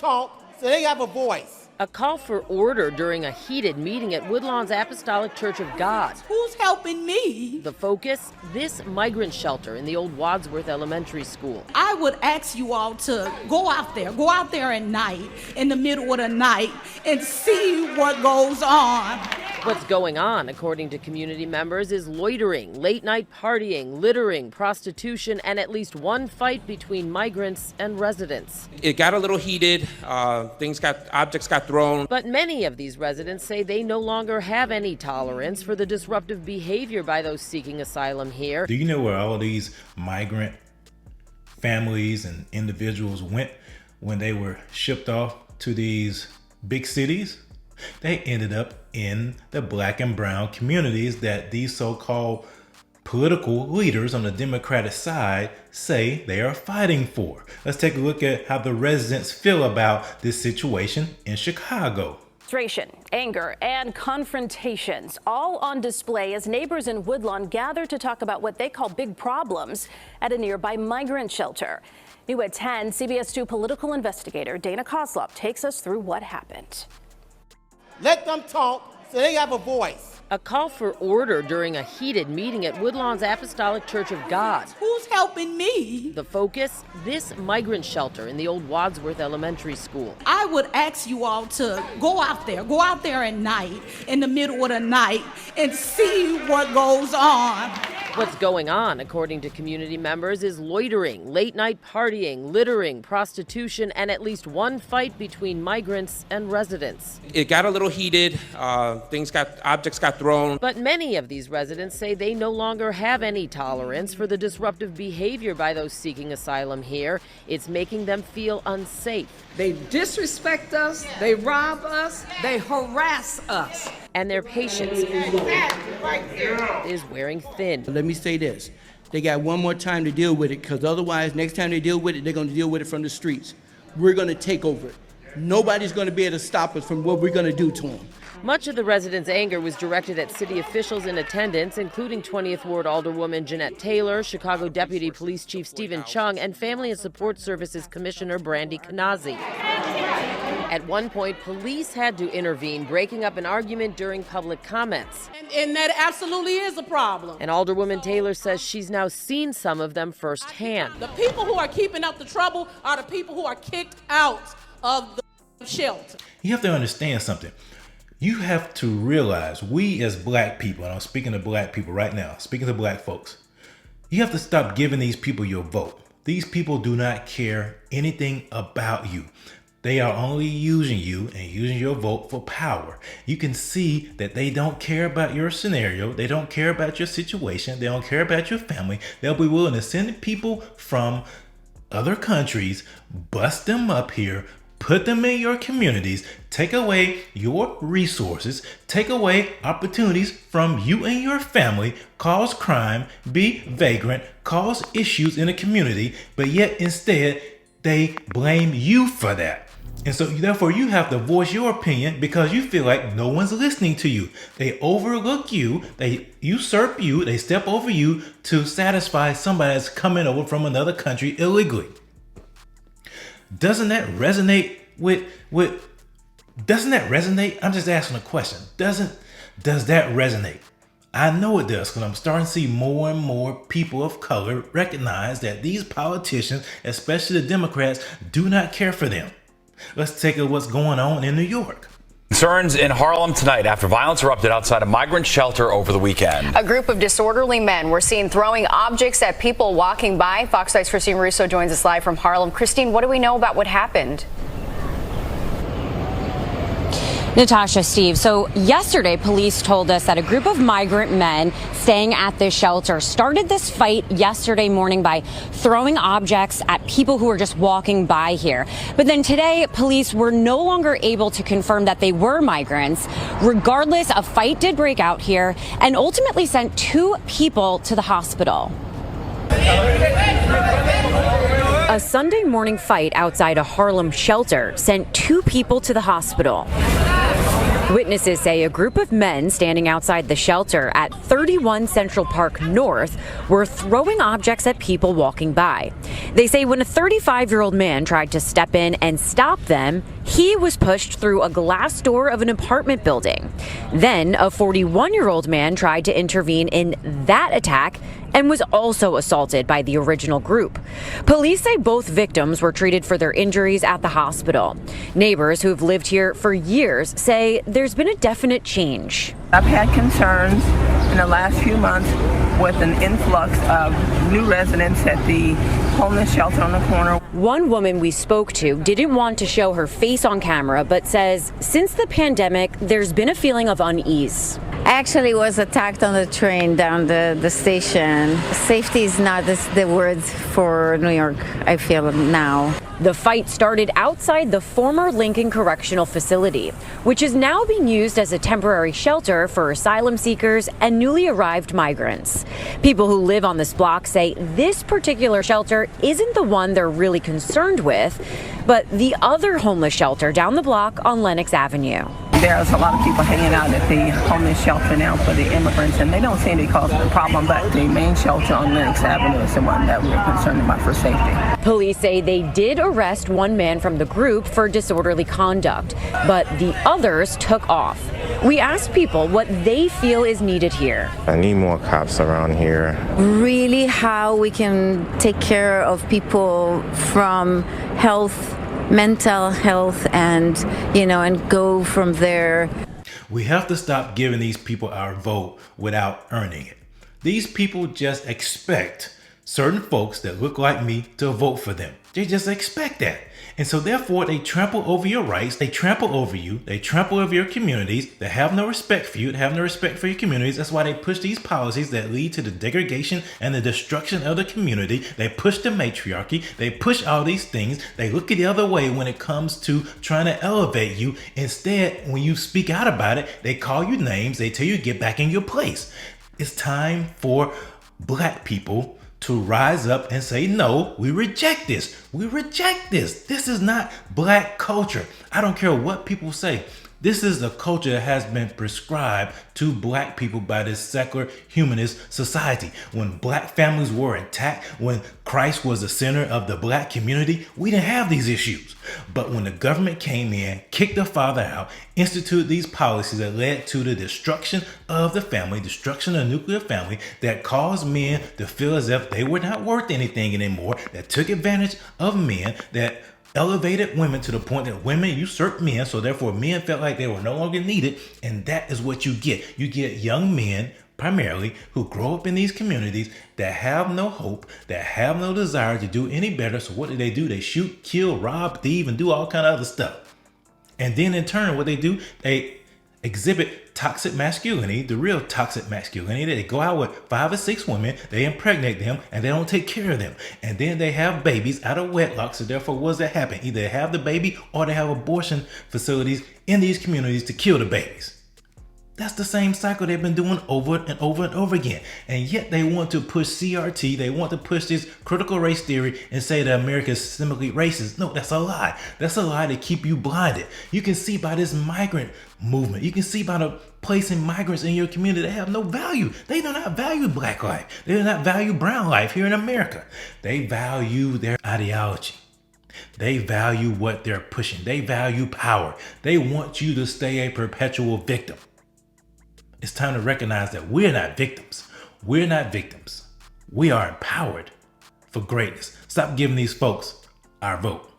talk so they have a voice. A call for order during a heated meeting at Woodlawn's Apostolic Church of God. Who's helping me? The focus, this migrant shelter in the old Wadsworth Elementary School. I would ask you all to go out there at night, in the middle of the night, and see what goes on. What's going on, according to community members, is loitering, late-night partying, littering, prostitution, and at least one fight between migrants and residents. It got a little heated. Objects got thrown. But many of these residents say they no longer have any tolerance for the disruptive behavior by those seeking asylum here. Do you know where all of these migrant families and individuals went when they were shipped off to these big cities? They ended up in the black and brown communities that these so-called political leaders on the Democratic side say they are fighting for. Let's take a look at how the residents feel about this situation in Chicago. Frustration, anger, and confrontations all on display as neighbors in Woodlawn gather to talk about what they call big problems at a nearby migrant shelter. New at 10, CBS 2 political investigator Dana Kozlov takes us through what happened. Let them talk so they have a voice. A call for order during a heated meeting at Woodlawn's Apostolic Church of God. Who's helping me? The focus, this migrant shelter in the old Wadsworth Elementary School. I would ask you all to go out there at night, in the middle of the night, and see what goes on. What's going on, according to community members, is loitering, late-night partying, littering, prostitution, and at least one fight between migrants and residents. It got a little heated. Objects got thrown. But many of these residents say they no longer have any tolerance for the disruptive behavior by those seeking asylum here. It's making them feel unsafe. They disrespect us, they rob us, they harass us. And their patience is wearing thin. Let me say this. They got one more time to deal with it, because otherwise, next time they deal with it, they're going to deal with it from the streets. We're going to take over it. Nobody's going to be able to stop us from what we're going to do to them. Much of the residents' anger was directed at city officials in attendance, including 20th Ward Alderwoman Jeanette Taylor, Chicago Deputy Police Chief Stephen Chung, and Family and Support Services Commissioner Brandy Kanazi. At one point, police had to intervene, breaking up an argument during public comments. And that absolutely is a problem. And Alderwoman Taylor says she's now seen some of them firsthand. The people who are keeping up the trouble are the people who are kicked out of the shelter. You have to understand something. You have to realize, we as black people, and I'm speaking to black people right now, speaking to black folks, you have to stop giving these people your vote. These people do not care anything about you. They are only using you and using your vote for power. You can see that they don't care about your scenario. They don't care about your situation. They don't care about your family. They'll be willing to send people from other countries, bust them up here, put them in your communities, take away your resources, take away opportunities from you and your family, cause crime, be vagrant, cause issues in the community, but yet instead they blame you for that. And so therefore you have to voice your opinion because you feel like no one's listening to you. They overlook you, they usurp you, they step over you to satisfy somebody that's coming over from another country illegally. Doesn't that resonate doesn't that resonate? I'm just asking a question. Does that resonate? I know it does, because I'm starting to see more and more people of color recognize that these politicians, especially the Democrats, do not care for them. Let's take a look at what's going on in New York. Concerns in Harlem tonight after violence erupted outside a migrant shelter over the weekend. A group of disorderly men were seen throwing objects at people walking by. Fox 9's Christine Russo joins us live from Harlem. Christine, what do we know about what happened? Natasha, Steve, so yesterday police told us that a group of migrant men staying at this shelter started this fight yesterday morning by throwing objects at people who were just walking by here. But then today, police were no longer able to confirm that they were migrants. Regardless, a fight did break out here and ultimately sent 2 people to the hospital. A Sunday morning fight outside a Harlem shelter sent 2 people to the hospital. Witnesses say a group of men standing outside the shelter at 31 Central Park North were throwing objects at people walking by. They say when a 35-year-old man tried to step in and stop them, he was pushed through a glass door of an apartment building. Then a 41-year-old man tried to intervene in that attack and was also assaulted by the original group. Police say both victims were treated for their injuries at the hospital. Neighbors who've lived here for years say there's been a definite change. I've had concerns in the last few months with an influx of new residents at the homeless shelter on the corner. One woman we spoke to didn't want to show her face on camera, but says since the pandemic, there's been a feeling of unease. Actually was attacked on the train down the station. Safety is not the word for New York, I feel now. The fight started outside the former Lincoln Correctional Facility, which is now being used as a temporary shelter for asylum seekers and newly arrived migrants. People who live on this block say this particular shelter isn't the one they're really concerned with, but the other homeless shelter down the block on Lenox Avenue. There's a lot of people hanging out at the homeless shelter now for the immigrants, and they don't seem to cause a problem, but the main shelter on Lenox Avenue is the one that we're concerned about for safety. Police say they did arrest one man from the group for disorderly conduct, but the others took off. We asked people what they feel is needed here. I need more cops around here. Really how we can take care of people from health, mental health, and go from there. We have to stop giving these people our vote without earning it. These people just expect certain folks that look like me to vote for them. They just expect that. And so therefore they trample over your rights, they trample over you, they trample over your communities, they have no respect for you, they have no respect for your communities. That's why they push these policies that lead to the degradation and the destruction of the community. They push the matriarchy, they push all these things. They look the other way when it comes to trying to elevate you. Instead, when you speak out about it, they call you names, they tell you to get back in your place. It's time for Black people to rise up and say, no, we reject this. We reject this. This is not Black culture. I don't care what people say. This is the culture that has been prescribed to Black people by this secular humanist society. When Black families were intact, when Christ was the center of the Black community, we didn't have these issues. But when the government came in, kicked the father out, instituted these policies that led to the destruction of the family, destruction of the nuclear family, that caused men to feel as if they were not worth anything anymore, that took advantage of men, that elevated women to the point that women usurped men, so therefore men felt like they were no longer needed. And that is what you get. You get young men primarily who grow up in these communities that have no hope, that have no desire to do any better. So what do? They shoot, kill, rob, thieve, and do all kind of other stuff. And then in turn, what they do, they exhibit toxic masculinity, the real toxic masculinity. They go out with 5 or 6 women, they impregnate them, and they don't take care of them. And then they have babies out of wedlock. So therefore, what does that happen? Either they have the baby or they have abortion facilities in these communities to kill the babies. That's the same cycle they've been doing over and over and over again. And yet they want to push CRT. They want to push this critical race theory and say that America is systemically racist. No, that's a lie. That's a lie to keep you blinded. You can see by this migrant movement. You can see by the placing migrants in your community. They have no value. They do not value Black life. They do not value brown life here in America. They value their ideology. They value what they're pushing. They value power. They want you to stay a perpetual victim. It's time to recognize that we're not victims. We're not victims. We are empowered for greatness. Stop giving these folks our vote.